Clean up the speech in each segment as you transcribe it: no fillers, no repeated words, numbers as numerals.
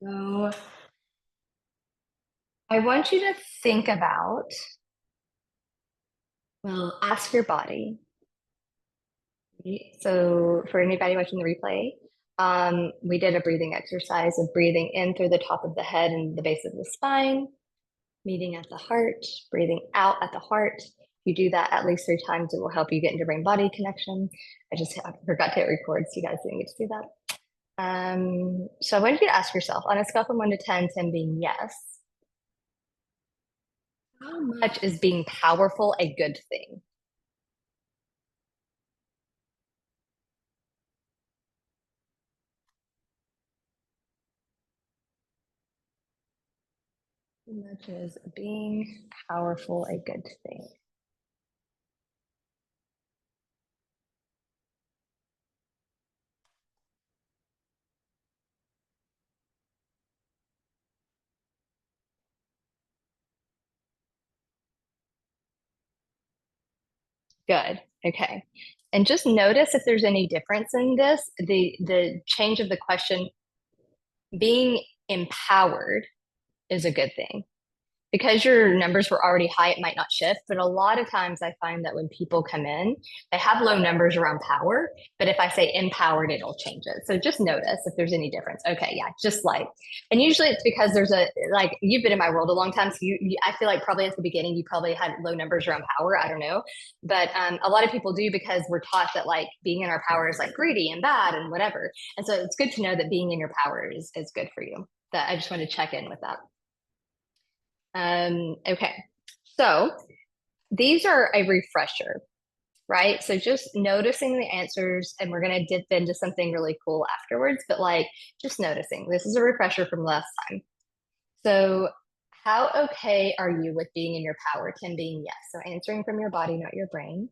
So I want you to think about, well, ask your body. Right? So for anybody watching the replay, we did a breathing exercise of breathing in through the top of the head and the base of the spine, meeting at the heart, breathing out at the heart. If you do that at least 3 times, it will help you get into brain body connection. I forgot to hit record, so you guys didn't get to do that. So I want you to ask yourself on a scale from 1 to 10, 10 being yes, how much is being powerful a good thing? How much is being powerful a good thing? Good. Okay. And just notice if there's any difference in this, the change of the question, being empowered is a good thing. Because your numbers were already high, it might not shift. But a lot of times I find that when people come in, they have low numbers around power. But if I say empowered, it'll change it. So just notice if there's any difference. Okay, yeah, just like, and usually it's because there's like, you've been in my world a long time. So I feel like probably at the beginning, you probably had low numbers around power. I don't know. But a lot of people do because we're taught that like being in our power is like greedy and bad and whatever. And so it's good to know that being in your power is good for you. That I just want to check in with that. Okay, so these are a refresher, right? So just noticing the answers, and we're going to dip into something really cool afterwards, but like just noticing. This is a refresher from last time. So, how okay are you with being in your power? 10 being yes. So, answering from your body, not your brain.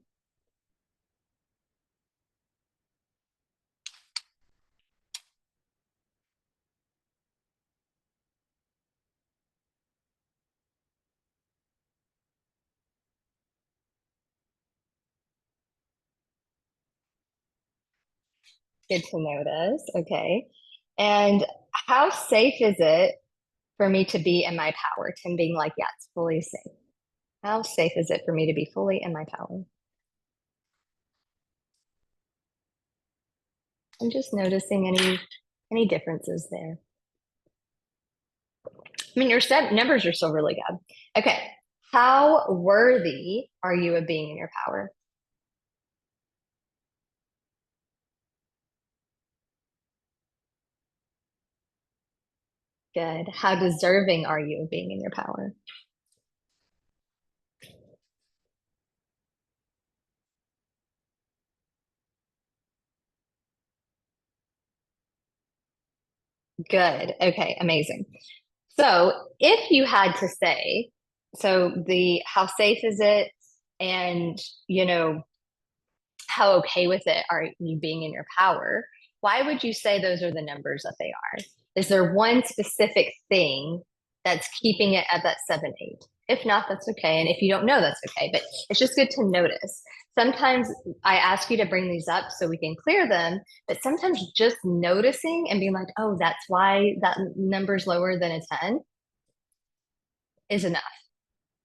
Good to notice. Okay. And how safe is it for me to be in my power? 10 being like, yeah, it's fully safe. How safe is it for me to be fully in my power? I'm just noticing any differences there. I mean, your set numbers are still really good. Okay. How worthy are you of being in your power? Good. How deserving are you of being in your power? Good. Okay, amazing. So if you had to say, so the how safe is it and you know how okay with it are you being in your power? Why would you say those are the numbers that they are? Is there one specific thing that's keeping it at that 7, 8? If not, that's okay. And if you don't know, that's okay. But it's just good to notice. Sometimes I ask you to bring these up so we can clear them, but sometimes just noticing and being like, oh, that's why that number's lower than a 10 is enough.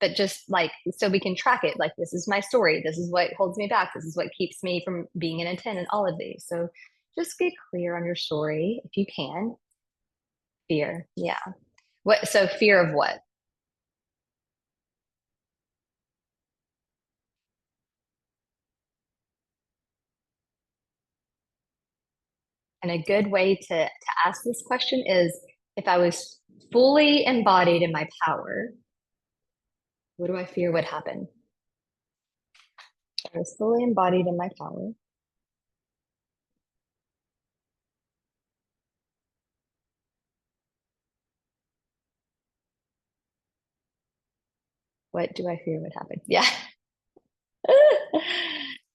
But just like, so we can track it. Like, this is my story. This is what holds me back. This is what keeps me from being in a 10 and all of these. So just get clear on your story if you can. Fear. Yeah. What, so fear of what? And a good way to ask this question is if I was fully embodied in my power, what do I fear would happen? If I was fully embodied in my power, what do I fear would happen? Yeah.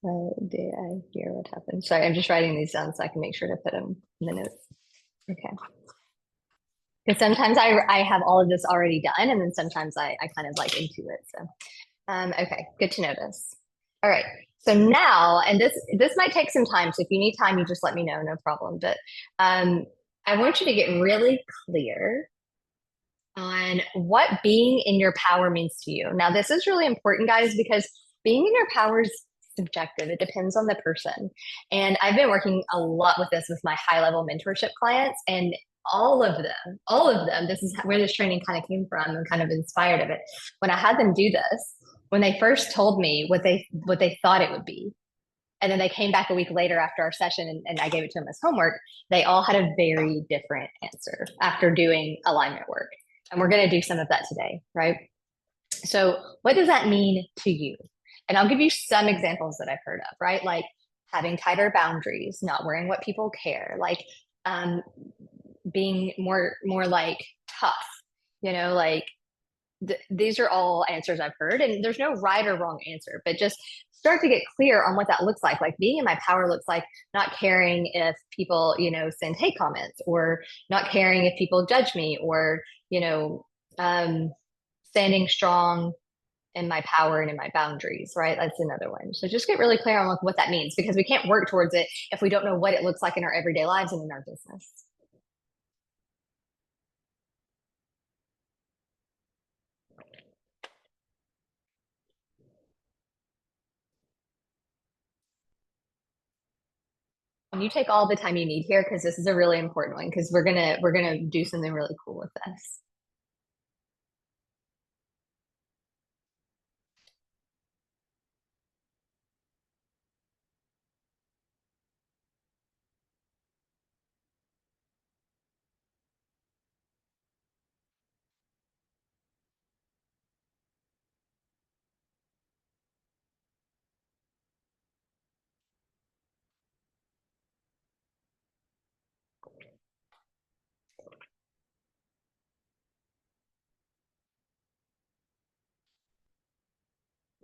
What do I fear would happen? Sorry, I'm just writing these down so I can make sure to put them in the notes. Okay. Because sometimes I have all of this already done, and then sometimes I kind of like into it. So, okay, good to know this. All right. So now, and this might take some time. So if you need time, you just let me know, no problem. But um, I want you to get really clear on what being in your power means to you. Now, this is really important, guys, because being in your power is subjective. It depends on the person. And I've been working a lot with this with my high level mentorship clients, and all of them, this is where this training kind of came from and kind of inspired of it. When I had them do this, when they first told me what they thought it would be, and then they came back a week later after our session and I gave it to them as homework, they all had a very different answer after doing alignment work. And we're going to do some of that today, right? So, what does that mean to you? And I'll give you some examples that I've heard of, right? Like having tighter boundaries, not worrying what people care, like um, being more like tough, like these are all answers I've heard, and there's no right or wrong answer, but just start to get clear on what that looks like. Like being in my power looks like not caring if people, send hate comments, or not caring if people judge me, or, um, standing strong in my power and in my boundaries, right? That's another one. So just get really clear on what that means, because we can't work towards it if we don't know what it looks like in our everyday lives and in our business. And you take all the time you need here, because this is a really important one, because we're gonna do something really cool with this.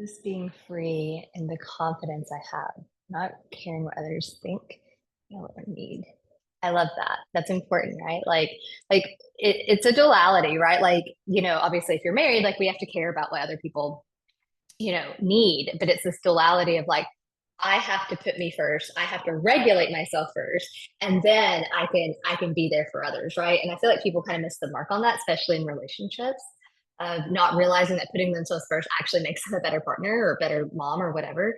Just being free in the confidence I have, not caring what others think, what I need. I love that. That's important, right? Like it's a duality, right? Like, obviously if you're married, like we have to care about what other people, need, but it's this duality of like, I have to put me first. I have to regulate myself first, and then I can be there for others, right? And I feel like people kind of miss the mark on that, especially in relationships, of not realizing that putting themselves first actually makes them a better partner or a better mom or whatever.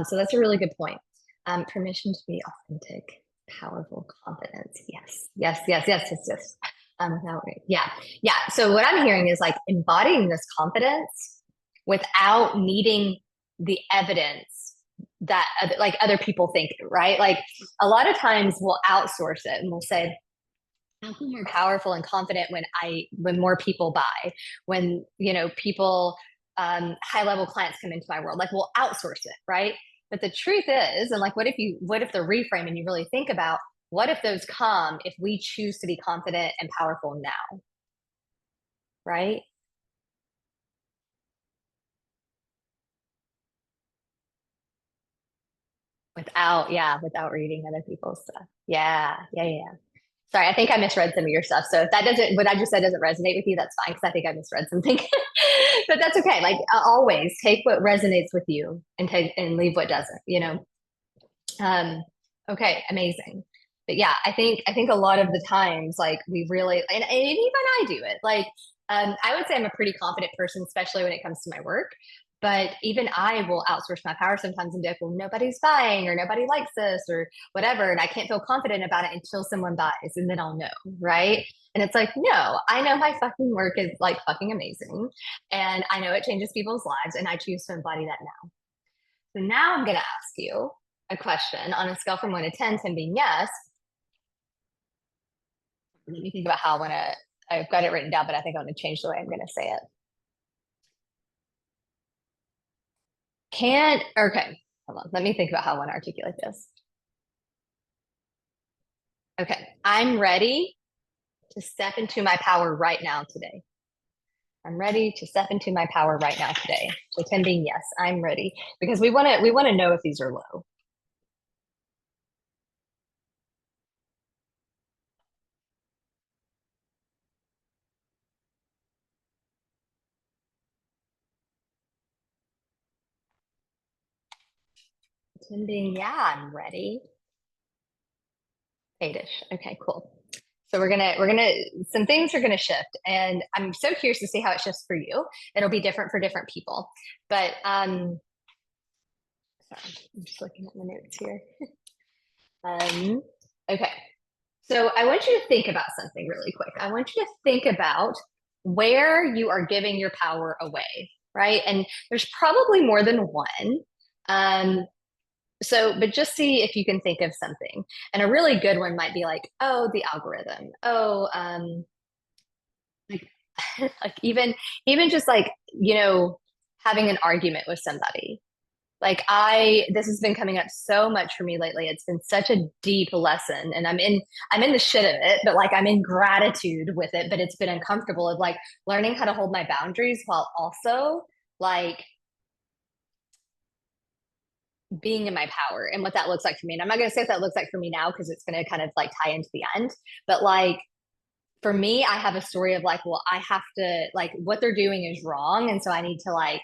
So that's a really good point. Permission to be authentic, powerful confidence. Yes, yes, yes, yes, yes, yes. Without, yeah, yeah. So what I'm hearing is like embodying this confidence without needing the evidence that like other people think, right? Like a lot of times we'll outsource it and we'll say, I feel more powerful and confident when more people buy, when people, high level clients come into my world. Like we'll outsource it, right? But the truth is, and like what if the reframe and you really think about what if those come if we choose to be confident and powerful now, right? Without reading other people's stuff. Yeah, yeah, yeah. Sorry, I think I misread some of your stuff. So if that doesn't, what I just said doesn't resonate with you, that's fine, because I think I misread something. But that's okay. Like always, take what resonates with you and leave what doesn't. Um, okay, amazing. But yeah, I think a lot of the times, like we really, and even I do it. Like, I would say I'm a pretty confident person, especially when it comes to my work. But even I will outsource my power sometimes and be like, well, nobody's buying or nobody likes this or whatever. And I can't feel confident about it until someone buys, and then I'll know, right? And it's like, no, I know my fucking work is like fucking amazing. And I know it changes people's lives, and I choose to embody that now. So now I'm going to ask you a question on a scale from 1 to 10, 10 being yes. Let me think about how I want to. I've got it written down, but I think I'm going to change the way I'm going to say it. Okay, hold on. Let me think about how I want to articulate this. Okay, I'm ready to step into my power right now today. I'm ready to step into my power right now today. So 10 being yes, I'm ready, because we want to know if these are low. 10 being yeah, I'm ready. 8ish. Okay, cool. So some things are gonna shift, and I'm so curious to see how it shifts for you. It'll be different for different people, but sorry, I'm just looking at my notes here. Um, okay, so I want you to think about something really quick. I want you to think about where you are giving your power away, right? And there's probably more than one. Um, but just see if you can think of something. And a really good one might be like, oh, the algorithm. Oh, like, like even just like, having an argument with somebody. Like this has been coming up so much for me lately. It's been such a deep lesson, and I'm in the shit of it, but like I'm in gratitude with it, but it's been uncomfortable of like learning how to hold my boundaries while also like being in my power and what that looks like for me. And I'm not going to say what that looks like for me now because it's going to kind of like tie into the end. But like for me, I have a story of like, well, I have to like what they're doing is wrong. And so I need to like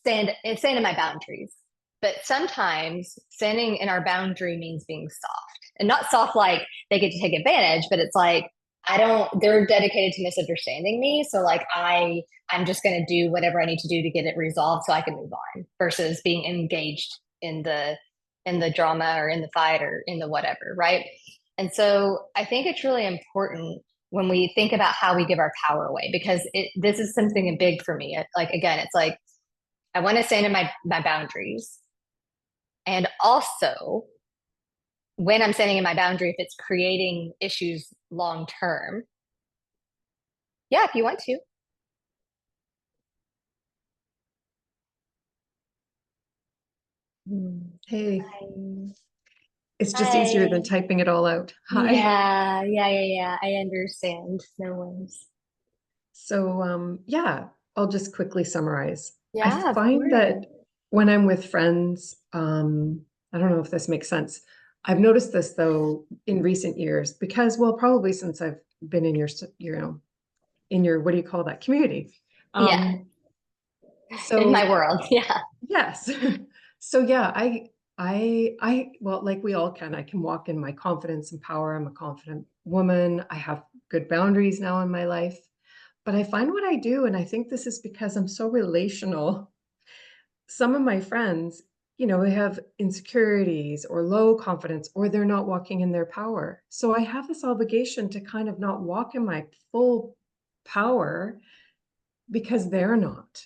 stand in my boundaries. But sometimes standing in our boundary means being soft and not soft like they get to take advantage, but it's like, they're dedicated to misunderstanding me. So like I'm just going to do whatever I need to do to get it resolved so I can move on versus being engaged in the drama or in the fight or in the whatever, right? And so I think it's really important when we think about how we give our power away because this is something big for me. Like again, it's like I want to stand in my boundaries, and also when I'm standing in my boundary, if it's creating issues long term, yeah, if you want to. Hey, Hi. it's just easier than Hi. typing it all out. Hi. Yeah. I understand. No worries. Yeah, I'll just quickly summarize. I Yeah, of find course. that when I'm with friends, I don't know if this makes sense. I've noticed this though in recent years because, well, probably since I've been in in your, what do you call that, community. Yeah, Um, in my so world. Yeah. yes. So yeah, well, like we all can, I can walk in my confidence and power. I'm a confident woman. I have good boundaries now in my life. But I find what I do, and I think this is because I'm so relational. Some of my friends, they have insecurities or low confidence, or they're not walking in their power. So I have this obligation to kind of not walk in my full power because they're not.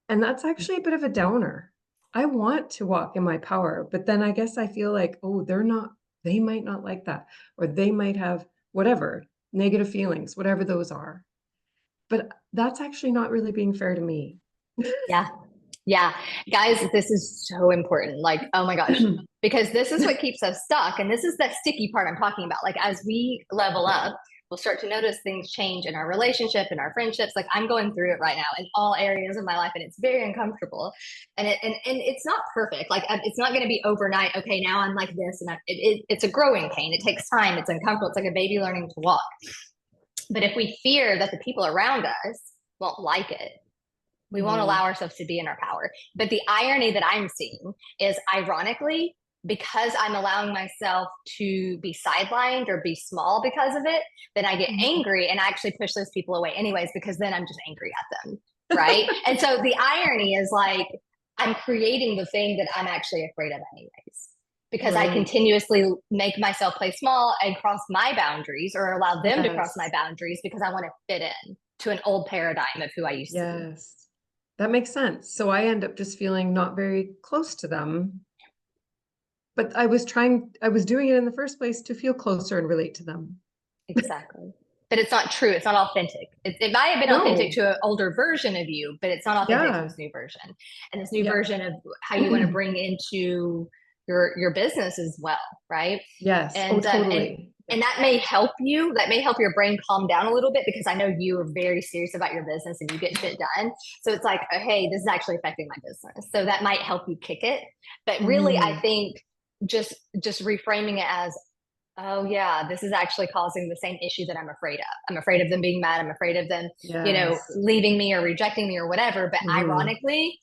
And that's actually a bit of a downer. I want to walk in my power, but then I guess I feel like, oh, they might not like that, or they might have whatever negative feelings, whatever those are. But that's actually not really being fair to me. Yeah. Yeah. Guys, this is so important. Like, oh my gosh, because this is what keeps us stuck. And this is that sticky part I'm talking about. Like, as we level up, we'll start to notice things change in our relationship and our friendships. Like, I'm going through it right now in all areas of my life, and it's very uncomfortable. And it's not perfect. Like, it's not going to be overnight. Okay, now I'm like this. And it's a growing pain. It takes time. It's uncomfortable. It's like a baby learning to walk. But if we fear that the people around us won't like it, we won't Mm, allow ourselves to be in our power. But the irony that I'm seeing is ironically, because I'm allowing myself to be sidelined or be small because of it, then I get mhm. angry and I actually push those people away anyways, because then I'm just angry at them. Right. And so the irony is like, I'm creating the thing that I'm actually afraid of anyways, because I Right. continuously make myself play small and cross my boundaries or allow them to cross my Yes. boundaries because I want to fit in to an old paradigm of who I used to be. Yes. That makes sense. So I end up just feeling not very close to them. But I was doing it in the first place to feel closer and relate to them. Exactly. But it's not true. It's not authentic. It might have been authentic No. to an older version of you, but it's not authentic to Yeah. this new version. And this new Yeah. version of how you want to bring into your business as well, right? Yes. Oh, And totally. Yeah. and that may help you. That may help your brain calm down a little bit because I know you are very serious about your business and you get shit done. So it's like, oh, hey, this is actually affecting my business. So that might help you kick it. But really, I Mm, think just reframing it as, oh yeah, this is actually causing the same issue that I'm afraid of. I'm afraid of them being mad. I'm afraid of them, yes. leaving me or rejecting me or whatever. But Hmm. ironically,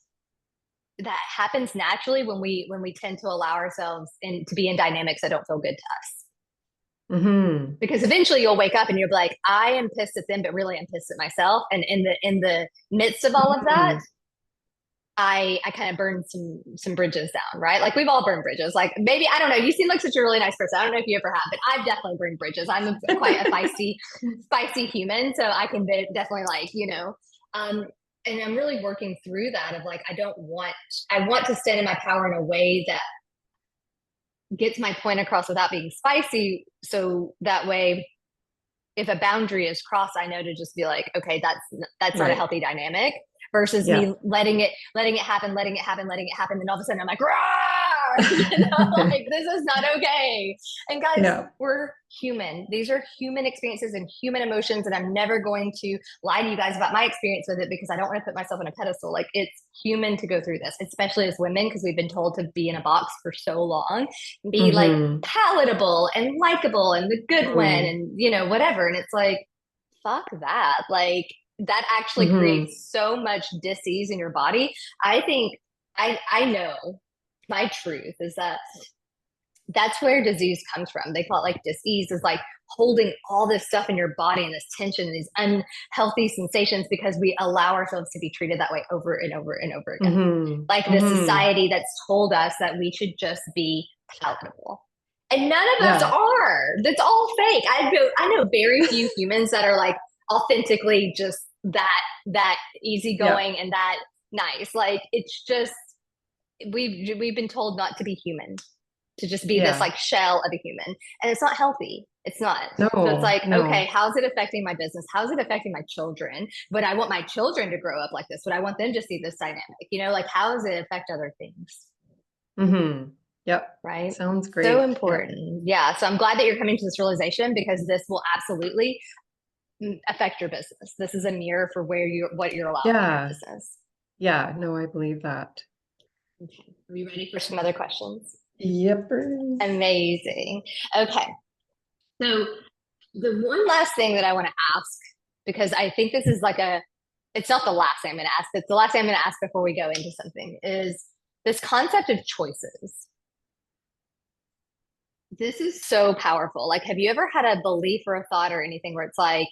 that happens naturally when we tend to allow ourselves in to be in dynamics that don't feel good to us. Hmm. Because eventually you'll wake up and you'll be like, I am pissed at them, but really I'm pissed at myself. And in the midst of all of that, Hmm. I kind of burned some bridges down, right? Like we've all burned bridges. Like maybe I don't know. You seem like such a really nice person. I don't know if you ever have, but I've definitely burned bridges. Quite a feisty human, so I can definitely um, and I'm really working through that of like I want to stand in my power in a way that gets my point across without being spicy, so that way if a boundary is crossed, I know to just be like, okay, that's not a Right. healthy dynamic versus Yeah. me letting it happen, letting it happen. And all of a sudden I'm like, Rawr! Like this is not okay. And guys, Yeah. we're human. These are human experiences and human emotions. And I'm never going to lie to you guys about my experience with it because I don't want to put myself on a pedestal. Like it's human to go through this, especially as women, because we've been told to be in a box for so long, be like Hmm. palatable and likable and the good one Hmm. and whatever. And it's like, fuck that. Like that actually Hmm. creates so much dis-ease in your body. I think I know my truth is that that's where disease comes from. They call it like dis-ease is like holding all this stuff in your body and this tension and these unhealthy sensations because we allow ourselves to be treated that way over and over and over again. Hmm. Like the Hmm. society that's told us that we should just be palatable. And none of us Yeah. are. That's all fake. I know very few humans that are like authentically just that Yeah. easygoing and that nice. Like it's just we've been told not to be human, to just be this Yeah. like shell of a human, and it's not healthy. It's not. So it's No, like, okay, no. how's it affecting my business? How's it affecting my children? But I want my children to grow up like this. But I want them to see this dynamic. Like how does it affect other things? Hmm. Yep. Right. Sounds So great. Yep. important. Yeah. So I'm glad that you're coming to this realization because this will absolutely affect your business. This is a mirror for what you're allowing in your Yeah. business. Yeah. No, I believe that. Okay. Are you ready for some other questions? Yep. Amazing. Okay. So the one last thing that I want to ask, because I think this is it's not the last thing I'm going to ask, it's the last thing I'm going to ask before we go into something, is this concept of choices. This is so powerful. Like, have you ever had a belief or a thought or anything where it's like,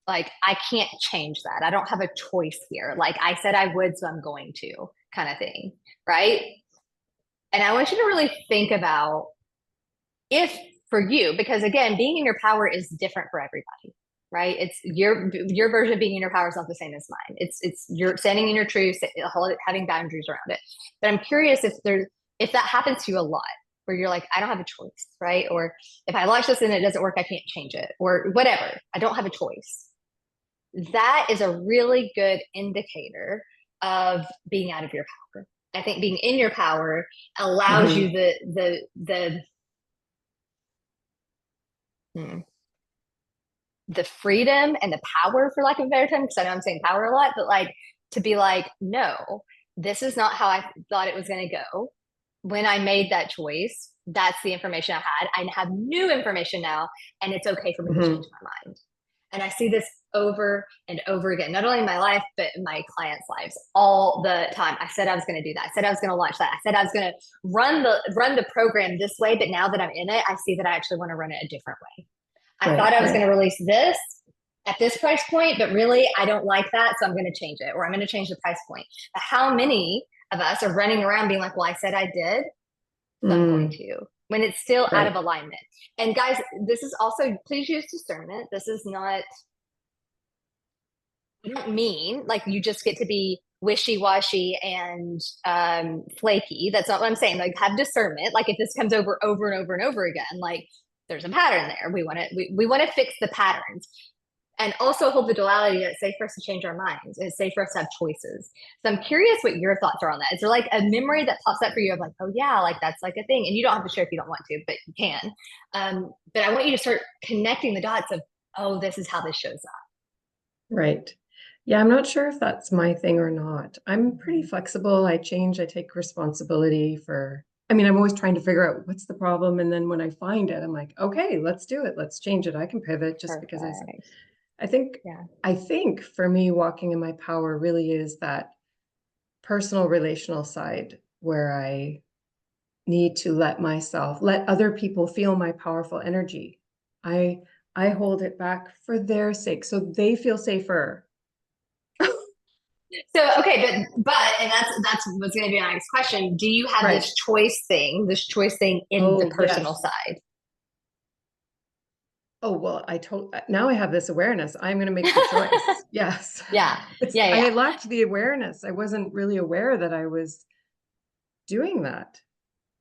I can't change that. I don't have a choice here. Like I said I would, so I'm going to kind of thing. Right. And I want you to really think about if for you, because again, being in your power is different for everybody, right? It's your version of being in your power is not the same as mine. It's you're standing in your truth, having boundaries around it. But I'm curious if that happens to you a lot, where you're like, I don't have a choice, right? Or if I launch this and it doesn't work, I can't change it, or whatever. I don't have a choice. That is a really good indicator of being out of your power. I think being in your power allows you Hmm. hmm, the freedom and the power, for lack of a better term, because I know I'm saying power a lot, but like to be like, no, this is not how I thought it was going to go. When I made that choice, that's the information I had. I have new information now, and it's okay for me to change Hmm. my mind. And I see this over and over again, not only in my life, but in my clients' lives all the time. I said I was going to do that. I said I was going to launch that. I said I was going to run the program this way, but now that I'm in it, I see that I actually want to run it a different way. I thought Right. I was going Right. to release this at this price point, but really I don't like that. So I'm going to change it, or I'm going to change the price point. But how many of us are running around being like, well, I said I did, so I'm going Mm. to, when it's still out of Right. alignment. And guys, this is also, please use discernment. This is not, I don't mean like you just get to be wishy-washy and flaky. That's not what I'm saying. Like have discernment. Like if this comes over and over and over again, like there's a pattern there. We want to fix the patterns and also hold the duality that it's safe for us to change our minds. It's safe for us to have choices. So I'm curious what your thoughts are on that. Is there like a memory that pops up for you of like, oh yeah, like that's like a thing, and you don't have to share if you don't want to, but you can. But I want you to start connecting the dots of, oh, this is how this shows up. Right. Yeah, I'm not sure if that's my thing or not. I'm pretty Mhm. flexible. I change, I take responsibility for, I mean, I'm always trying to figure out what's the problem. And then when I find it, I'm like, okay, let's do it. Let's change it. I can pivot just because Perfect. I think, Yeah. I think for me, walking in my power really is that personal relational side where I need to let other people feel my powerful energy. I hold it back for their sake, so they feel safer. So okay, and that's what's going to be my next question. Do you have Right. this choice thing in the Oh, personal yes. side? Oh, well, now I have this awareness. I'm going to make the choice. Yes. Yeah, It's, yeah, I yeah. lacked the awareness. I wasn't really aware that I was doing that.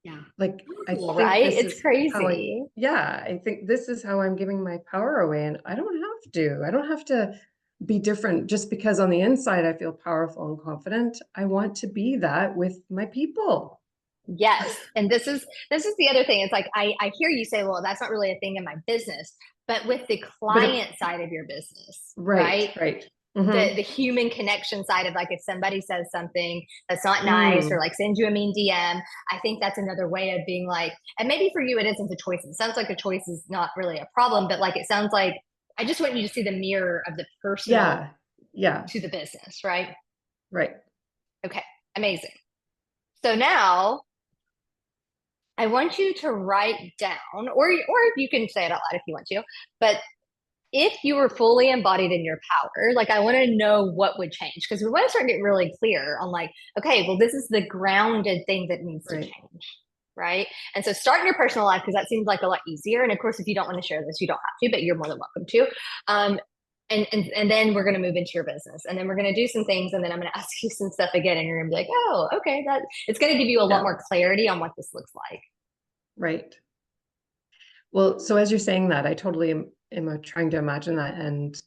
Yeah. Like, I think Right? this It's is how crazy. yeah, I think this is how I'm giving my power away. And I don't have to. I don't have to be different just because on the inside I feel powerful and confident. I want to be that with my people. Yes. And this is the other thing. It's like I hear you say, well, that's not really a thing in my business, but with the But client side of your business, right, right? right. The Mm-hmm. human connection side of like if somebody says something that's not nice or Mm, like sends you a mean DM, I think that's another way of being like, and maybe for you it isn't a choice. It sounds like a choice is not really a problem, but like it sounds like I just want you to see the mirror of the personal yeah. Yeah. to the business, right? Right. Okay, amazing. So now I want you to write down, or you can say it out loud if you want to, but if you were fully embodied in your power, like I want to know what would change because we want to start getting really clear on like, okay, well, this is the grounded thing that needs to Right. change. Right. And so start in your personal life because that seems like a lot easier. And of course, if you don't want to share this, you don't have to, but you're more than welcome to. Um, and then we're going to move into your business and then we're going to do some things and then I'm going to ask you some stuff again and you're going to be like, oh, okay, that it's going to give you a lot Yeah. more clarity on what this looks like. Right. Well, so as you're saying that, I totally am trying to imagine that. And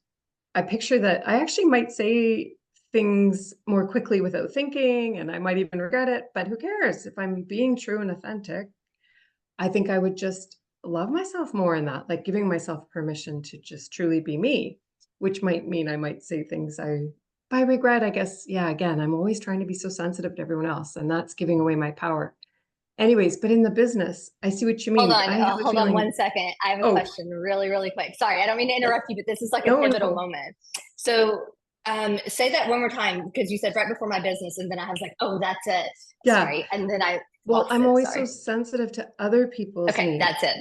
I picture that I actually might say things more quickly without thinking, and I might even regret it, but who cares? If I'm being true and authentic, I think I would just love myself more in that, like giving myself permission to just truly be me, which might mean I might say things by regret, I guess. Yeah, again, I'm always trying to be so sensitive to everyone else, and that's giving away my power. Anyways, but in the business, I see what you mean. I have a Hold on feeling, 1 second. I have a oh, question really, really quick. Sorry, I don't mean to interrupt you, but this is like a no, pivotal no. moment. So, say that one more time because you said right before my business, and then I was like, oh, that's it. Yeah. Sorry. And then I Well, lost I'm it. always so Sorry. sensitive to other people's Okay, needs. that's it.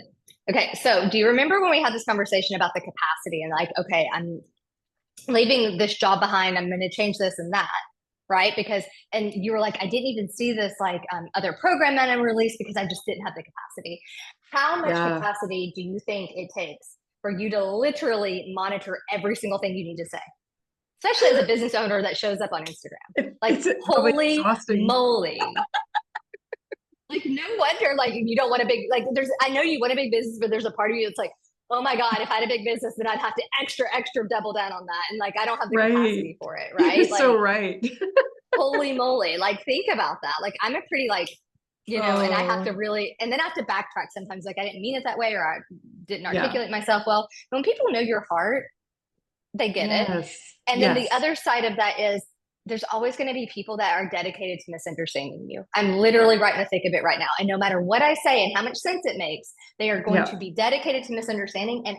Okay, so do you remember when we had this conversation about the capacity and like, okay, I'm leaving this job behind, I'm going to change this and that, right? Because, and you were like, I didn't even see this like other program that I'm released because I just didn't have the capacity. How much Yeah. capacity do you think it takes for you to literally monitor every single thing you need to say, especially as a business owner that shows up on Instagram? Like, It's probably holy exhausting. moly. Like, no wonder, like, you don't want a big, like, I know you want a big business, but there's a part of you that's like, oh my God, if I had a big business, then I'd have to extra double down on that. And like, I don't have the Right. capacity for it, You're right? so Like, right. holy moly. Like, think about that. Like, I'm a pretty, like, and I have to Oh, really, and then I have to backtrack sometimes. Like, I didn't mean it that way or I didn't yeah. articulate myself well. When people know your heart, they get it. Yes. And then the Yes. other side of that is there's always going to be people that are dedicated to misunderstanding you. I'm literally right in the thick of it right now. And no matter what I say and how much sense it makes, they are going to Yeah. be dedicated to misunderstanding. And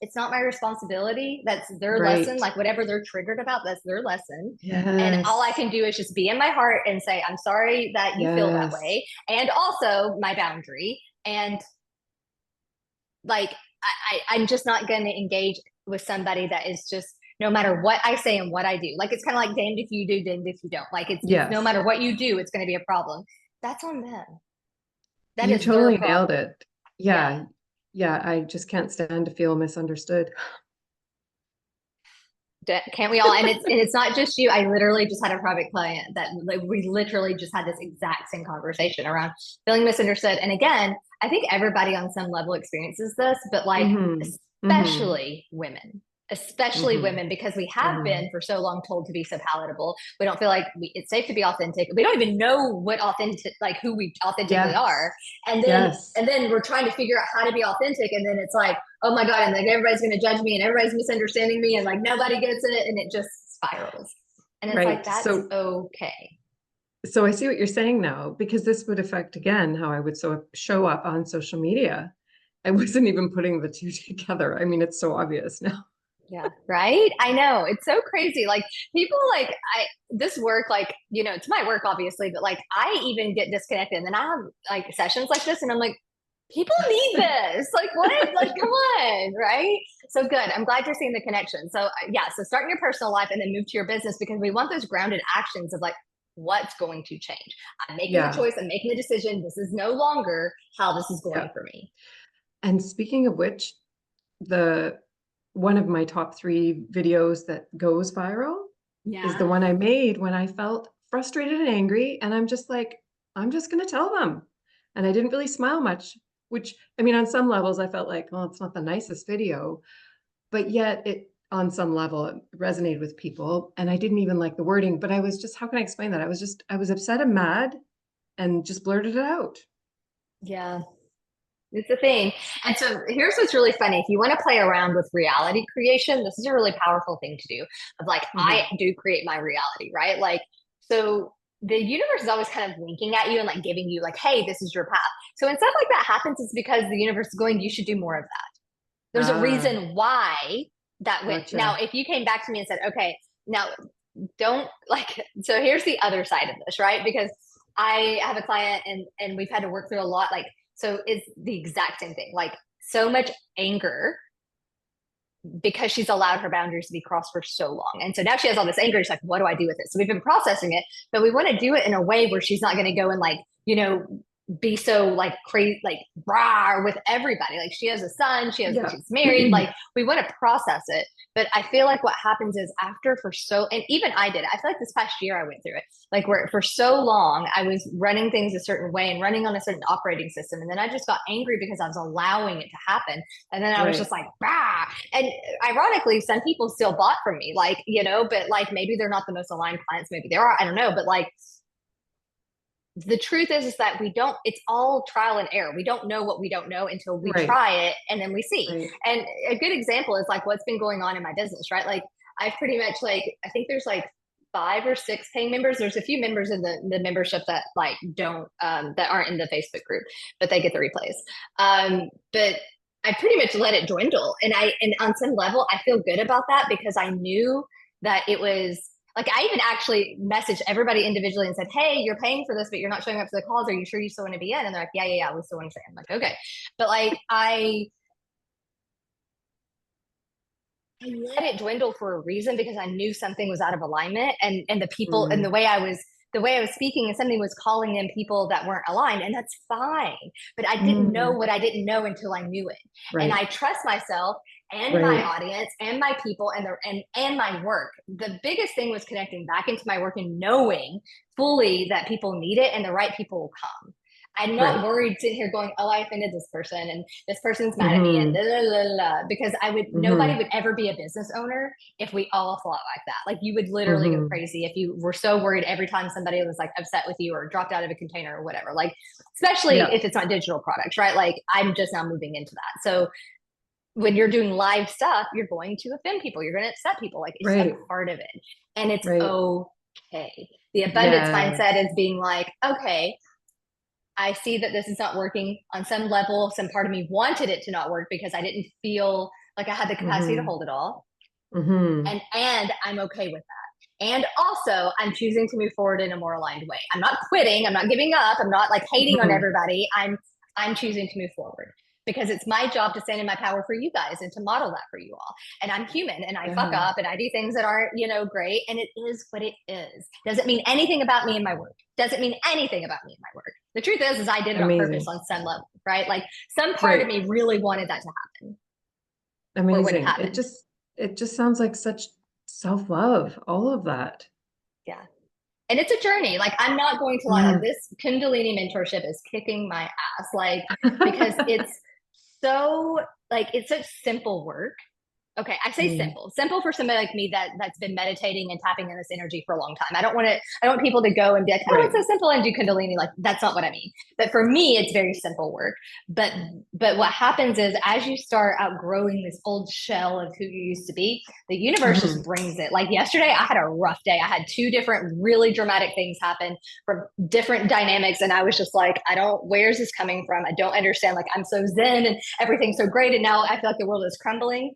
it's not my responsibility. That's their lesson. Right. Like whatever they're triggered about, that's their lesson. And all I Yes. can do is just be in my heart and say, I'm sorry that you feel that Yes. way. And also my boundary. And like, I'm just not going to engage with somebody that is just no matter what I say and what I do. Like it's kind of like damned if you do, damned if you don't. Like it's no Yes. matter what you do, it's going to be a problem. That's on them. That You is their totally problem. nailed it. Yeah. Yeah. Yeah. I just can't stand to feel misunderstood. Can't we all? And it's not just you. I literally just had a private client that like, we literally just had this exact same conversation around feeling misunderstood. And again, I think everybody on some level experiences this, but like Mm-hmm. Mm-hmm. especially Mm-hmm. women, because we have Mm-hmm. been for so long told to be so palatable. We don't feel like it's safe to be authentic. We don't even know what authentic, like who we authentically Yes. are. And then, Yes. and then we're trying to figure out how to be authentic. And then it's like, oh my God, and like everybody's going to judge me and everybody's misunderstanding me and like nobody gets it. And it just spirals. And it's like, Right. that's okay. So I see what you're saying now, because this would affect again how I would show up on social media. I wasn't even putting the two together. I mean, it's so obvious now. Yeah. Right. I know. It's so crazy. Like people like this work, like, it's my work obviously, but like I even get disconnected and then I have like sessions like this and I'm like, people need this. Like what? Like come on, right? So good. I'm glad you're seeing the connection. So yeah, so start in your personal life and then move to your business because we want those grounded actions of like what's going to change. I'm making the Yeah. choice, I'm making the decision. This is no longer how this is Yeah. going for me. And speaking of which, the one of my top 3 videos that goes viral is the Yeah. one I made when I felt frustrated and angry, and I'm just like, "I'm just gonna tell them." And I didn't really smile much, which, I mean, on some levels, I felt like, "Well, it's not the nicest video," but yet it on some level, it resonated with people, and I didn't even like the wording, but I was just how can I explain that? I was upset and mad and just blurted it out. Yeah. It's a thing. And so here's what's really funny. If you want to play around with reality creation, this is a really powerful thing to do. Of like, I Mhm. do create my reality, right? Like, so the universe is always kind of winking at you and like giving you like, hey, this is your path. So when stuff like that happens, it's because the universe is going, you should do more of that. There's a Ah, reason why that went. Now, gotcha. if you came back to me and said, okay, now don't like, so here's the other side of this, right? Because I have a client and we've had to work through a lot. Like, so it's the exact same thing. Like so much anger because she's allowed her boundaries to be crossed for so long. And so now she has all this anger. She's like, what do I do with it? So we've been processing it, but we want to do it in a way where she's not going to go and like, be so like crazy, like rah with everybody. Like she has a son, Yeah. she's married. Like we want to process it. But I feel like what happens is after for so, and even I did, I feel like this past year I went through it, like where for so long I was running things a certain way and running on a certain operating system. And then I just got angry because I was allowing it to happen. And then I was just Right. like, rah. And ironically, some people still bought from me, like, but like maybe they're not the most aligned clients, maybe they are, I don't know. But like the truth is that we don't, it's all trial and error. We don't know what we don't know until we Right. try it and then we see. Right. And a good example is like what's been going on in my business, right? Like I've pretty much like, I think there's like 5 or 6 paying members. There's a few members in the membership that like don't that aren't in the Facebook group, but they get the replays. But I pretty much let it dwindle. And on some level I feel good about that because I knew that it was like I even actually messaged everybody individually and said, "Hey, you're paying for this, but you're not showing up to the calls. Are you sure you still want to be in?" And they're like, "Yeah, yeah, yeah, we still want to stay." I'm like, "Okay," but like I let it dwindle for a reason because I knew something was out of alignment, and the people and Mm. the way I was speaking and something was calling in people that weren't aligned, and that's fine. But I didn't know Mm. what I didn't know until I knew it, and Right. I trust myself and my Right. audience and my people and my work. The biggest thing was connecting back into my work and knowing fully that people need it and the right people will come. I'm not Right. worried sitting here going, oh, I offended this person and this person's mad at me and Mhm. blah, blah, blah, blah, because nobody Mhm. would ever be a business owner if we all thought like that. Like you would literally go Mhm. crazy if you were so worried every time somebody was like upset with you or dropped out of a container or whatever. Like, especially Yeah. if it's not digital products, right? Like I'm just now moving into that. So when you're doing live stuff, you're going to offend people. You're going to upset people. Like it's a Right. part of it. And it's Right. okay. The abundance Yeah. mindset is being like, okay, I see that this is not working on some level. Some part of me wanted it to not work because I didn't feel like I had the capacity to Mhm. hold it all. Mhm. And I'm okay with that. And also, I'm choosing to move forward in a more aligned way. I'm not quitting. I'm not giving up. I'm not like hating on Mhm. everybody. I'm choosing to move forward because it's my job to stand in my power for you guys and to model that for you all. And I'm human and I fuck Yeah. up and I do things that aren't, great. And it is what it is. Doesn't mean anything about me and my work. Doesn't mean anything about me and my work. The truth is I did it on purpose Amazing. on some level, right? Like some part of Right. me really wanted that to happen or would have Amazing. happened. It just sounds like such self-love, all of that. Yeah. And it's a journey. Like I'm not going to lie, like Mhm. this Kundalini mentorship is kicking my ass. Like because it's so like it's such simple work. Okay, I say Mm. simple for somebody like me that's been meditating and tapping in this energy for a long time. I don't want to. I don't want people to go and be like, oh, it's Right. so simple and do Kundalini. Like that's not what I mean. But for me, it's very simple work. But what happens is as you start outgrowing this old shell of who you used to be, the universe just Mhm. brings it. Like yesterday, I had a rough day. I had 2 different really dramatic things happen from different dynamics, and I was just like, I don't. Where's this coming from? I don't understand. Like I'm so zen and everything's so great, and now I feel like the world is crumbling,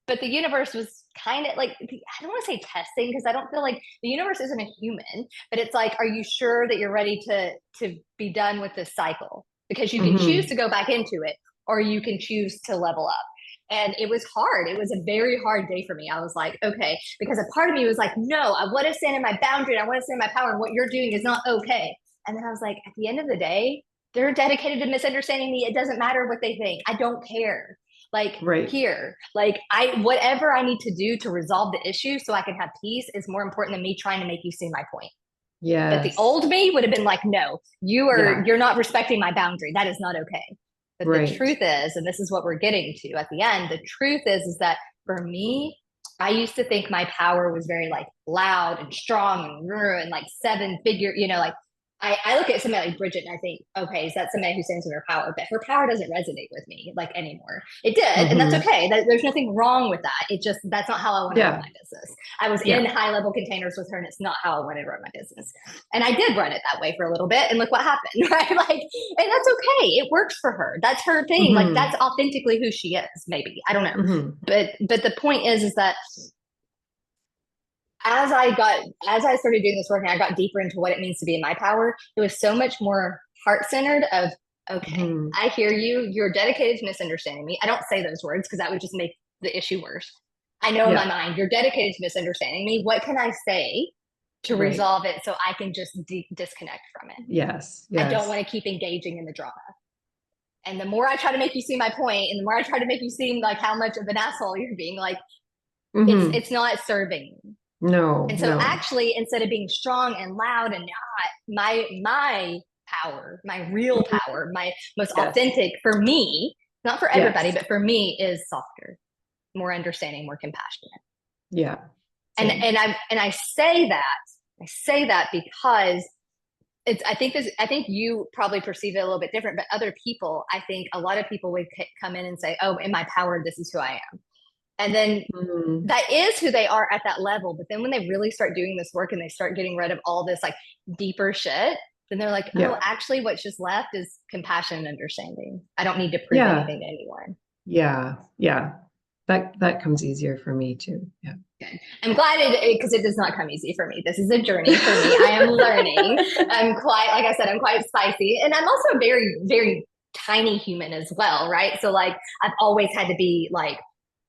but the universe was kind of like, I don't want to say testing because I don't feel like the universe isn't a human, but it's like, are you sure that you're ready to be done with this cycle? because you can choose Hmm. to go back into it or you can choose to level up. And it was hard. It was a very hard day for me. I was like, okay, because a part of me was like, no, I want to stand in my boundary and I want to stand in my power, and what you're doing is not okay. And then I was like, at the end of the day, they're dedicated to misunderstanding me. It doesn't matter what they think. I don't care. Like, Right. here, like, I, whatever I need to do to resolve the issue so I can have peace is more important than me trying to make you see my point. But the Yes. old me would have been like, no, Yeah. you're not respecting my boundary. That is not okay. But the Right. truth is, and this is what we're getting to at the end, the truth is that for me, I used to think my power was very like loud and strong and like seven figure, you know, like I look at somebody like Bridget and I think, okay, is that somebody who stands in her power? But her power doesn't resonate with me like anymore. It did, and that's Hmm. okay. There's nothing wrong with that. It just, that's not how I want to run Yeah. my business. I was in Yeah. high level containers with her, and it's not how I wanted to run my business. And I did run it that way for a little bit, and look what happened, right? Like, and that's okay. It works for her. That's her thing. Like, Hmm. that's authentically who she is. Maybe, I don't know, Hmm. but the point is that as I started doing this work and I got deeper into what it means to be in my power, it was so much more heart centered. Of okay, Hmm. I hear you. You're dedicated to misunderstanding me. I don't say those words because that would just make the issue worse. I know in my Yeah. mind you're dedicated to misunderstanding me. What can I say to Right. resolve it so I can just disconnect from it? Yes. I don't Yes. want to keep engaging in the drama. And the more I try to make you see my point, and the more I try to make you seem like how much of an asshole you're being, like, Hmm. it's not serving. No, And so no. actually, instead of being strong and loud and not my power, my real power, my most Yes. authentic for me, not for everybody, Yes. but for me, is softer, more understanding, more compassionate. Yeah. And Same. I say that because it's, I think you probably perceive it a little bit different, but other people, I think a lot of people would come in and say, oh, in my power, this is who I am. And then Hmm. that is who they are at that level. But then when they really start doing this work and they start getting rid of all this like deeper shit, then they're like, oh, Yeah. actually, what's just left is compassion and understanding. I don't need to prove Yeah. anything to anyone. Yeah. Yeah. That comes easier for me too. Yeah. Good. I'm glad because it does not come easy for me. This is a journey for me. I am learning. I'm quite, like I said, I'm quite spicy. And I'm also a very, very tiny human as well, right? So like I've always had to be like,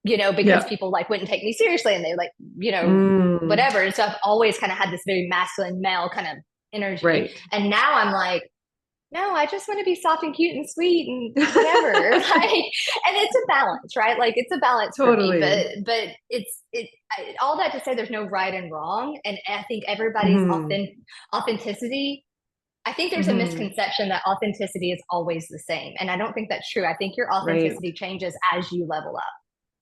you know, because Yeah. people like wouldn't take me seriously and they like, you know, Mm. whatever. And so I've always kind of had this very masculine male kind of energy. Right. And now I'm like, no, I just want to be soft and cute and sweet and whatever. Like, and it's a balance, right? Like it's a balance for me, Totally. but all that to say there's no right and wrong. And I think everybody's Hmm. authenticity, I think there's a Hmm. misconception that authenticity is always the same. And I don't think that's true. I think your Right. authenticity changes as you level up.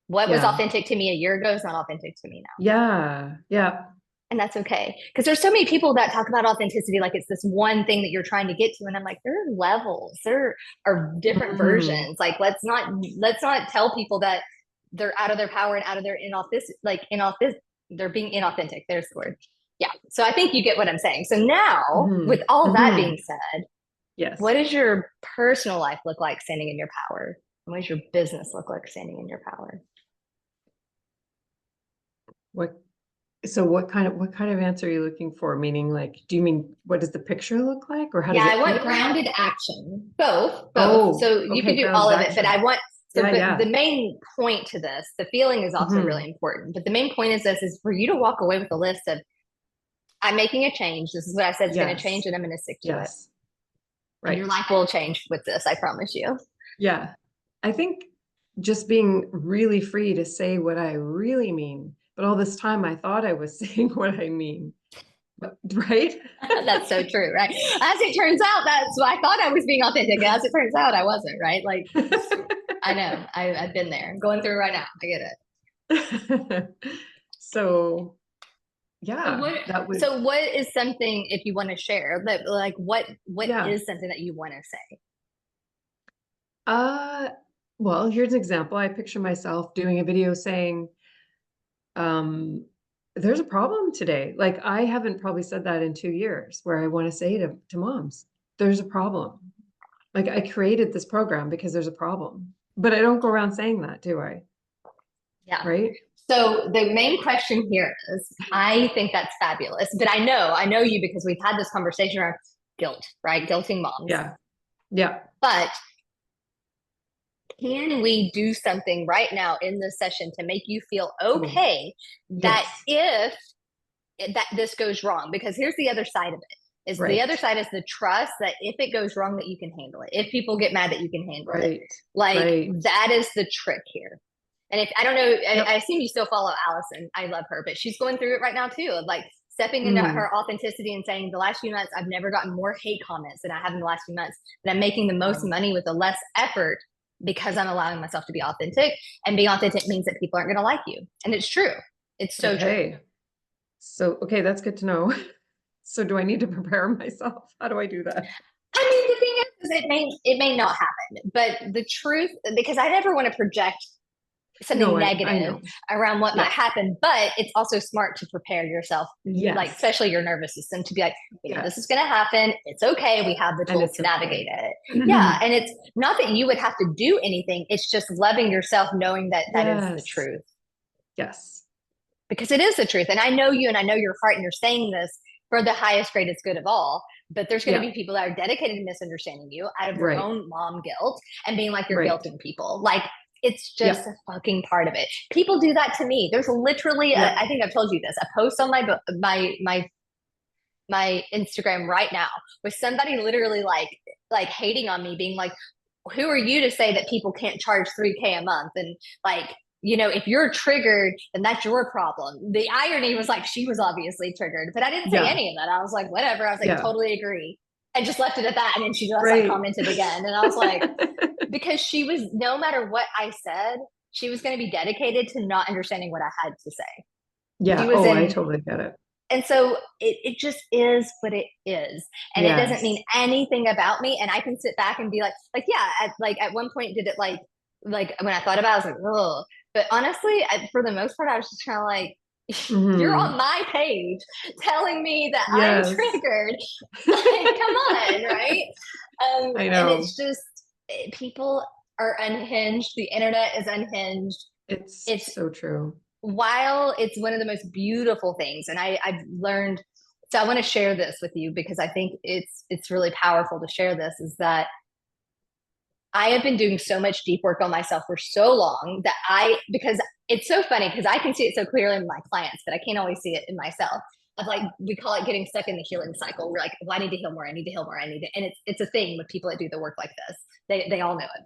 What was Yeah. authentic to me a year ago is not authentic to me now. Yeah. Yeah. And that's okay. Because there's so many people that talk about authenticity like it's this one thing that you're trying to get to. And I'm like, there are levels, there are different Hmm. versions. Like let's not tell people that they're out of their power and out of their inauthentic, they're being inauthentic. There's the word. Yeah. So I think you get what I'm saying. So now, Hmm. with all that Hmm. being said, what Yes. does your personal life look like standing in your power? And what does your business look like standing in your power? What, so what kind of answer are you looking for? Meaning like, do you mean what does the picture look like or how Yeah, does I it want feel? grounded action. Both. Oh, So you okay, can do grounded all of it, but I action. want Yeah, but the yeah. main point to this, the feeling is also Hmm. really important. But the main point is this is for you to walk away with a list of I'm making a change. This is what I said is going to change Yes. and I'm going to stick to it. Yes. And your Right. life will change with this, I promise you. Yeah. I think just being really free to say what I really mean. But all this time I thought I was saying what I mean. But, right? That's so true, right? As it turns out, that's why I thought I was being authentic. As it turns out, I wasn't, right? Like, I know, I've been there. I'm going through it right now. I get it. So So yeah, what that would, so what is something if you want to share that like what yeah. is something that you want to say? Uh, well, here's an example. I picture myself doing a video saying, um, there's a problem today. Like I haven't probably said that in 2 years where I want to say to moms, there's a problem. Like I created this program because there's a problem, but I don't go around saying that, do I? Yeah. Right? So the main question here is I think that's fabulous, but I know you because we've had this conversation around guilt, right? Guilting moms. Yeah. Yeah. But can we do something right now in this session to make you feel Oh, okay that yes. if that this goes wrong? Because here's the other side of it, is the other Right. side is the trust that if it goes wrong that you can handle it, if people get mad that you can handle it. Right. Like Right. that is the trick here. And if I don't know, I Yep. assume you still follow Allison. I love her, but she's going through it right now too, of like stepping into Mm. her authenticity and saying, the last few months, I've never gotten more hate comments than I have in the last few months. And I'm making the most Wow. money with the less effort because I'm allowing myself to be authentic. And being authentic means that people aren't going to like you. And it's true. It's so true. Okay. So, okay, that's good to know. So do I need to prepare myself? How do I do that? I mean, the thing is it may not happen, but the truth, because I never want to project No, something I negative know. around what might Yeah. happen, but it's also smart to prepare yourself, like Yes. especially your nervous system, to be like, we know this is Yes. going to happen. It's okay. We have the And tools it's to navigate okay. it. Yeah, and it's not that you would have to do anything. It's just loving yourself, knowing that that is the Yes. truth, Yes. because it is the truth. And I know you, and I know your heart, and you're saying this for the highest, greatest good of all. But there's going to Yeah. be people that are dedicated to misunderstanding you out of their Right. own mom guilt and being like you're Right. guilting people. Like it's just Yeah. a fucking part of it. People do that to me. There's literally, Yeah. I think I've told you this, a post on my Instagram right now with somebody literally like hating on me, being like, who are you to say that people can't charge 3K a month? And like, if you're triggered, then that's your problem. The irony was like, she was obviously triggered, but I didn't say Yeah. any of that. I was like, whatever. I was like, Yeah. totally agree. And just left it at that. And then she just like Right. commented again. And I was like, because she was, no matter what I said, she was going to be dedicated to not understanding what I had to say. She Yeah. was Oh, I in, totally get it. and so it just is what it is, and it doesn't mean Yes. anything about me. And I can sit back and be like yeah, at one point did it like when I thought about it, I was like, oh, but honestly, for the most part I was just kind of like, you're on Hmm. my page telling me that I'm Yes. triggered. Like come on, right? I And know. it's just people are unhinged, the internet is unhinged. It's It's so true. while it's one of the most beautiful things, and I've learned, so I want to share this with you because I think it's really powerful to share this, is that I have been doing so much deep work on myself for so long that because it's so funny because I can see it so clearly in my clients, but I can't always see it in myself. Of like, we call it getting stuck in the healing cycle. We're like, well, I need to heal more. I need to heal more. I need to, and it's a thing with people that do the work like this. They all know it.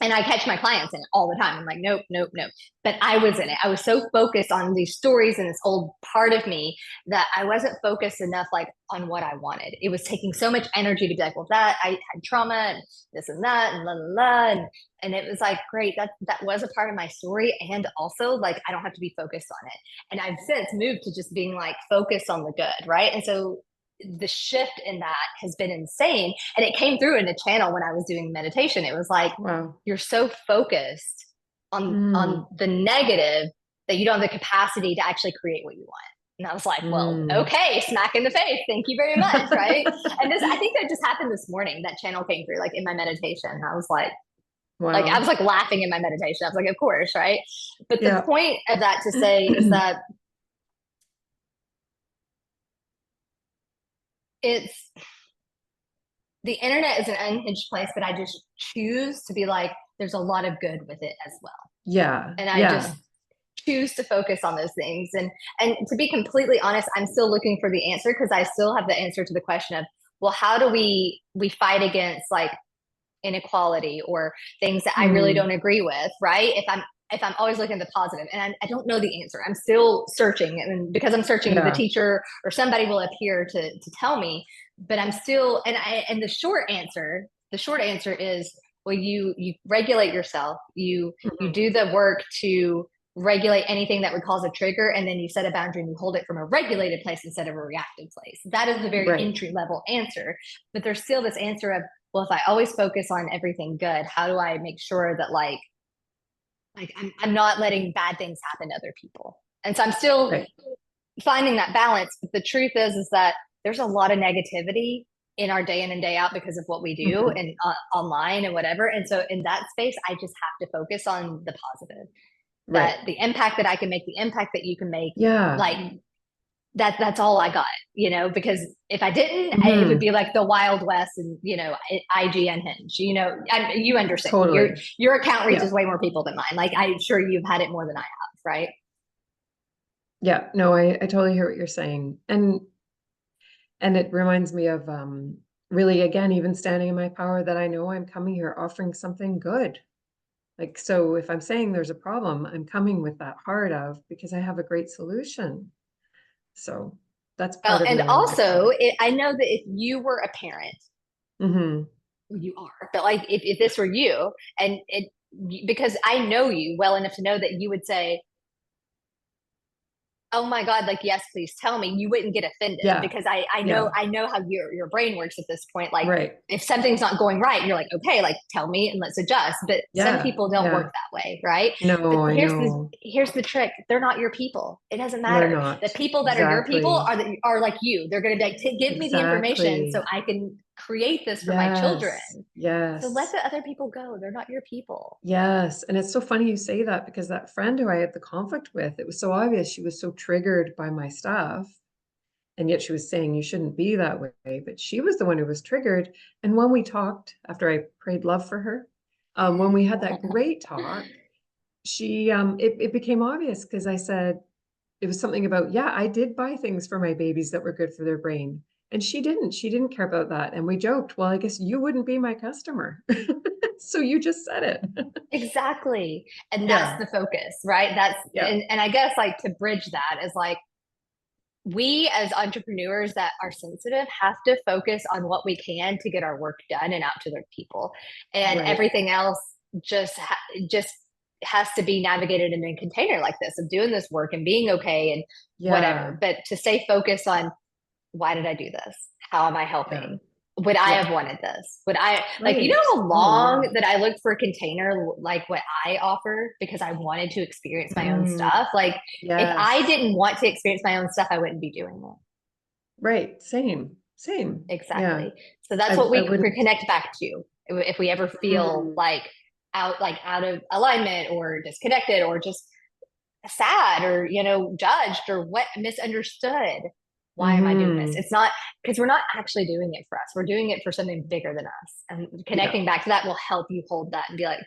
And I catch my clients in it all the time. I'm like, nope, nope, nope. But I was in it. I was so focused on these stories and this old part of me that I wasn't focused enough like on what I wanted. It was taking so much energy to be like, well, that I had trauma and this and that and la la la. And it was like, great, that was a part of my story. And also like I don't have to be focused on it. And I've since moved to just being like focused on the good, right? And so the shift in that has been insane. And it came through in the channel when I was doing meditation. It was like, Wow. you're so focused on Mm. the negative that you don't have the capacity to actually create what you want. And I was like, well, Mm. okay, smack in the face. Thank you very much. Right. And I think that just happened this morning. That channel came through like in my meditation. I was I was Wow. like laughing in my meditation. I was like, of course. Right. But the Yeah. point of that to say is that it's, the internet is an unhinged place, but I just choose to be like, there's a lot of good with it as well. Yeah. And I just Yeah. choose to focus on those things. And to be completely honest, I'm still looking for the answer because I still have the answer to the question of, well, how do we fight against like inequality or things that I really Mm. don't agree with, right? If I'm always looking at the positive, and I don't know the answer, I'm still searching, and because I'm searching, the Yeah. teacher or somebody will appear to tell me. But I'm still, and the short answer is, well, you regulate yourself, you Mhm. do the work to regulate anything that would cause a trigger, and then you set a boundary and you hold it from a regulated place instead of a reactive place. That is the very Right. entry level answer. But there's still this answer of, well, if I always focus on everything good, how do I make sure that I'm not letting bad things happen to other people? And so I'm still Right. finding that balance. But the truth is that there's a lot of negativity in our day in and day out because of what we do Mhm. and online and whatever. And so in that space, I just have to focus on the positive, Right. that the impact that I can make, the impact that you can make, Yeah. like that's all I got, because if I didn't, it would Hmm. be like the Wild West and, IG unhinged, you understand Totally. your account Yeah. reaches way more people than mine. Like, I'm sure you've had it more than I have, right? Yeah. No, I totally hear what you're saying. And it reminds me of really again, even standing in my power that I know I'm coming here offering something good. Like, so if I'm saying there's a problem, I'm coming with that heart of because I have a great solution. So that's Well, part of and knowing my also power. I know that if you were a parent, Hmm. you are, but like if this were you, and because I know you well enough to know that you would say, oh my God, like, yes, please tell me, you wouldn't get offended, Yeah. because I know, Yeah. I know how your brain works at this point. Like, Right. if something's not going right, you're like, okay, like, tell me and let's adjust. But some Yeah. people don't work Yeah. that way, right? But No, I know. here's the trick. They're not your people. It doesn't They're matter. The not. people that are your people Exactly. are like you. They're going to be like, give me the information so Exactly. I can create this for my children. Yes. So let Yes. the other people go. They're not your people. Yes. And it's so funny you say that because that friend who I had the conflict with, it was so obvious she was so triggered by my stuff. And yet she was saying you shouldn't be that way. But she was the one who was triggered. And when we talked after I prayed love for her, when we had that great talk, it became obvious because I said, it was something about, yeah, I did buy things for my babies that were good for their brain. And she didn't. She didn't care about that. And we joked, well, I guess you wouldn't be my customer. So you just said it. Exactly. And that's Yeah. the focus, right? Yeah. And I guess, like, to bridge that is like, we as entrepreneurs that are sensitive have to focus on what we can to get our work done and out to their people. And Right. everything else just has to be navigated in a container like this, of doing this work and being okay and whatever. Yeah. But to stay focused on, why did I do this? How am I Yeah. helping? Would I Yeah. have wanted this? Would I, like, Right. how Oh, long yeah. that I looked for a container like what I offer because I wanted to experience my own Mm, stuff? Like, if I yes. didn't want to experience my own stuff, I wouldn't be doing it. Right. Same. Same. Yeah. Exactly. So that's what I we wouldn't. connect back to. If we ever feel Mm, like out of alignment or disconnected or just sad or, judged or what misunderstood. Why am I doing this? hmm. It's not because we're not actually doing it for us. We're doing it for something bigger than us. And Yeah. connecting back to that will help you hold that and be like,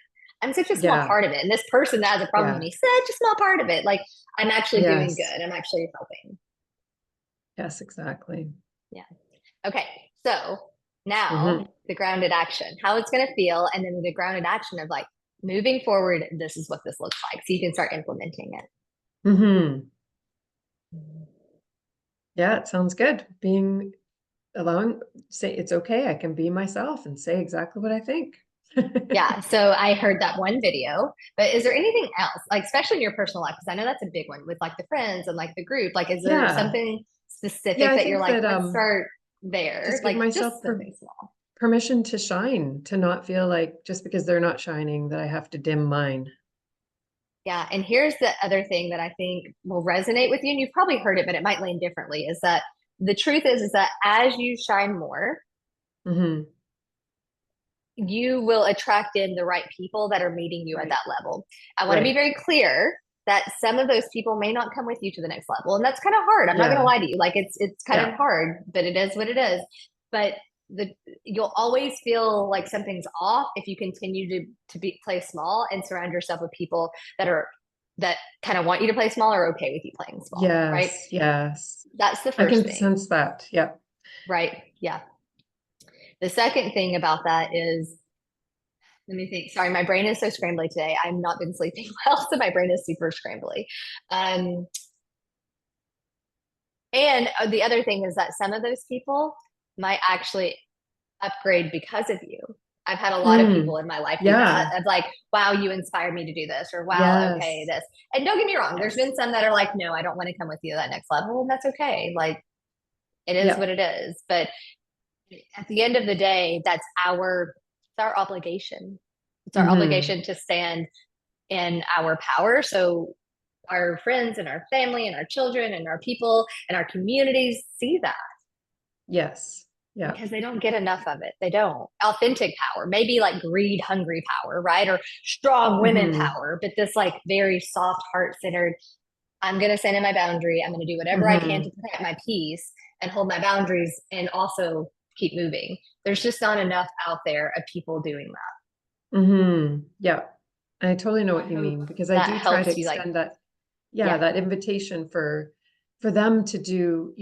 I'm such a small Yeah. part of it. And this person that has a problem with Yeah. me, such a small part of it. Like, I'm actually doing Yes. good. I'm actually helping. Yes, exactly. Yeah. Okay. So now Hmm. the grounded action, how it's going to feel, and then the grounded action of like, moving forward, this is what this looks like. So you can start implementing it. Hmm. Yeah, it sounds good. Being allowing, say it's okay. I can be myself and say exactly what I think. Yeah. So I heard that one video, but is there anything else, like, especially in your personal life? Because I know that's a big one with like the friends and like the group. Like, is there Yeah. something Yeah, specific I that you're think like, that let's start there? just give Like, myself just something small. permission to shine, to not feel like just because they're not shining that I have to dim mine. Yeah. And here's the other thing that I think will resonate with you, and you've probably heard it, but it might land differently, is that the truth is that as you shine more, Hmm. you will attract in the right people that are meeting you at Right. that level. I want to be Right. very clear that some of those people may not come with you to the next level. And that's kind of hard. I'm not going to Yeah. lie to you. Like, it's kind of Yeah. hard, but it is what it is. But the you'll always feel like something's off if you continue to play small and surround yourself with people that kind of want you to play small or okay with you playing small, right? Yes. Yes. That's the I first can thing, sense that. Yeah. right? Yeah. The second thing about that is, let me think. Sorry, my brain is so scrambly today. I've not been sleeping well, so my brain is super scrambly. Um, and the other thing is that some of those people might actually upgrade because of you. I've had a lot of Mm. people in my life do that. Yeah. Of like, wow, you inspired me to do this, or wow, okay, Yes. this. And don't get me wrong, there's Yes. been some that are like, no, I don't want to come with you to that next level, and that's okay. Like, it is Yeah. what it is. But at the end of the day, it's our obligation. It's our Hmm. obligation to stand in our power. So our friends and our family and our children and our people and our communities see that, Yes. Yeah. because they don't get enough of it. They don't. Authentic power, maybe like greed, hungry power, right? Or strong women Hmm. power, but this like very soft, heart centered. I'm going to stand in my boundary. I'm going to do whatever I can Hmm. to protect my peace and hold my boundaries and also keep moving. There's just not enough out there of people doing that. Hmm. Yeah. I totally know So I what you hope mean because I that do try to helps you, like, extend that, yeah, yeah. that invitation for them to do,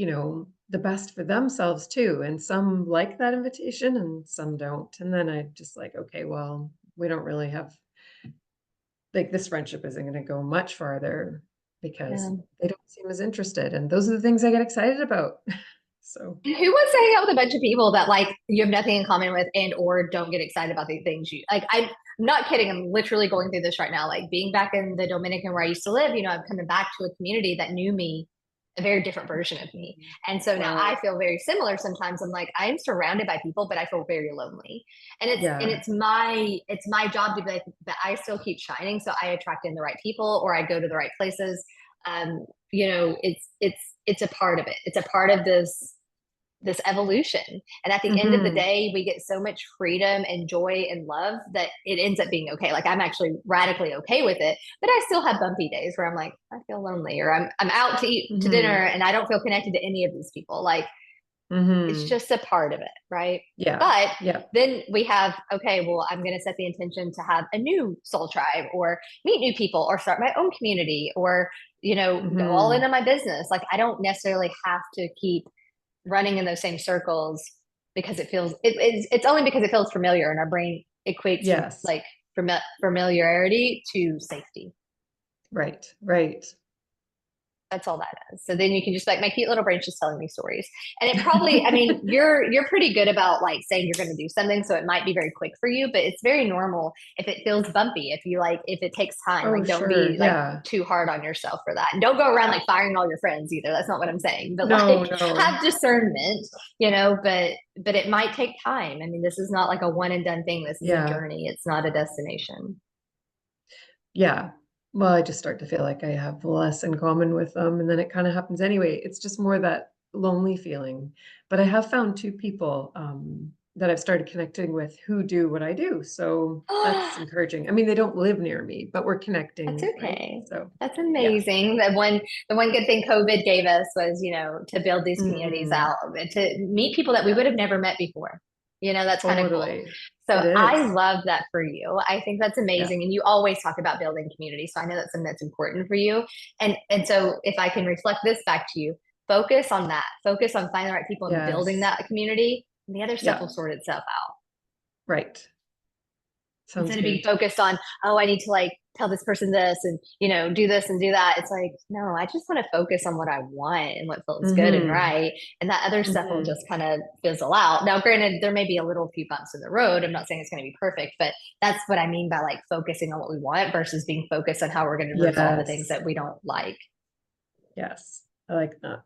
the best for themselves too. And some like that invitation and some don't. And then I just like, okay, well, we don't really have like this friendship isn't going to go much farther because Yeah. they don't seem as interested. And those are the things I get excited about. So, Who wants to hang out with a bunch of people that like you have nothing in common with and or don't get excited about the things you like? I'm not kidding. I'm literally going through this right now. Like being back in the Dominican where I used to live, I'm coming back to a community that knew me, a very different version of me. And so now I wow. feel very similar. Sometimes I'm like, I'm surrounded by people, but I feel very lonely. And Yeah. it's my job to be like that I still keep shining. So I attract in the right people or I go to the right places. It's a part of it. It's a part of this evolution. And at the end of the Hmm. day, we get so much freedom and joy and love that it ends up being okay. Like I'm actually radically okay with it, but I still have bumpy days where I'm like, I feel lonely, or I'm out to eat to dinner Hmm. and I don't feel connected to any of these people. Like it's Hmm. just a part of it, right? Yeah. But Yeah. then we have, okay, well, I'm going to set the intention to have a new soul tribe or meet new people or start my own community or, go all Hmm. into my business. Like I don't necessarily have to keep running in those same circles because it's only because it feels familiar and our brain equates Yes. like familiarity to safety. Right. Right. That's all that is. So then you can just like my cute little brain's just telling me stories. And it probably, I mean, you're pretty good about like saying you're going to do something, so it might be very quick for you, but it's very normal if it feels bumpy, if it takes time. Oh, Like don't sure. be like Yeah. too hard on yourself for that. And don't go around like firing all your friends either. That's not what I'm saying. But No, like no. have discernment, but it might take time. I mean, this is not like a one and done thing. This is a Yeah. journey. It's not a destination. Yeah. Well, I just start to feel like I have less in common with them, and then it kind of happens anyway. It's just more that lonely feeling. But I have found two people that I've started connecting with who do what I do. So that's encouraging. I mean, they don't live near me, but we're That's connecting, right? okay. So, That's yeah. amazing. The one good thing COVID gave us was, to build these communities Mm, out, to meet people that we would have never met before. That's kind of cool. totally. So It I is. love that for you. I think that's Yeah. amazing. And you always talk about building community. So I know that's something that's important for you. And so if I can reflect this back to you, focus on that. Focus on finding the right people and building Yes. that community. And the other stuff will Yeah. sort itself out Right. Sounds instead of being good. focused on, oh, I need to like tell this person this and do this and do that. It's like, no, I just want to focus on what I want and what feels good and Mm-hmm. right. And that other stuff will Mm-hmm. just kind of fizzle out. Now, granted, there may be a little few bumps in the road. I'm not saying it's going to be perfect, but that's what I mean by like focusing on what we want versus being focused on how we're going to resolve the things Yes. that we don't like. Yes. I like that.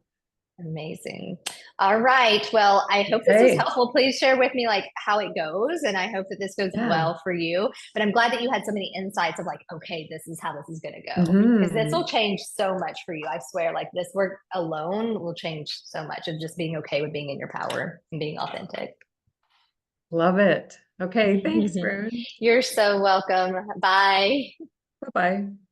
Amazing. All right. Well, I hope this was Okay. helpful. Please share with me like how it goes. And I hope that this goes Yeah. well for you. But I'm glad that you had so many insights of like, okay, this is how this is going to go. Because this will Mhm. change so much for you. I swear, like this work alone will change so much of just being okay with being in your power and being authentic. Love it. Okay, thanks, Fern. You're so welcome. Bye. Bye-bye.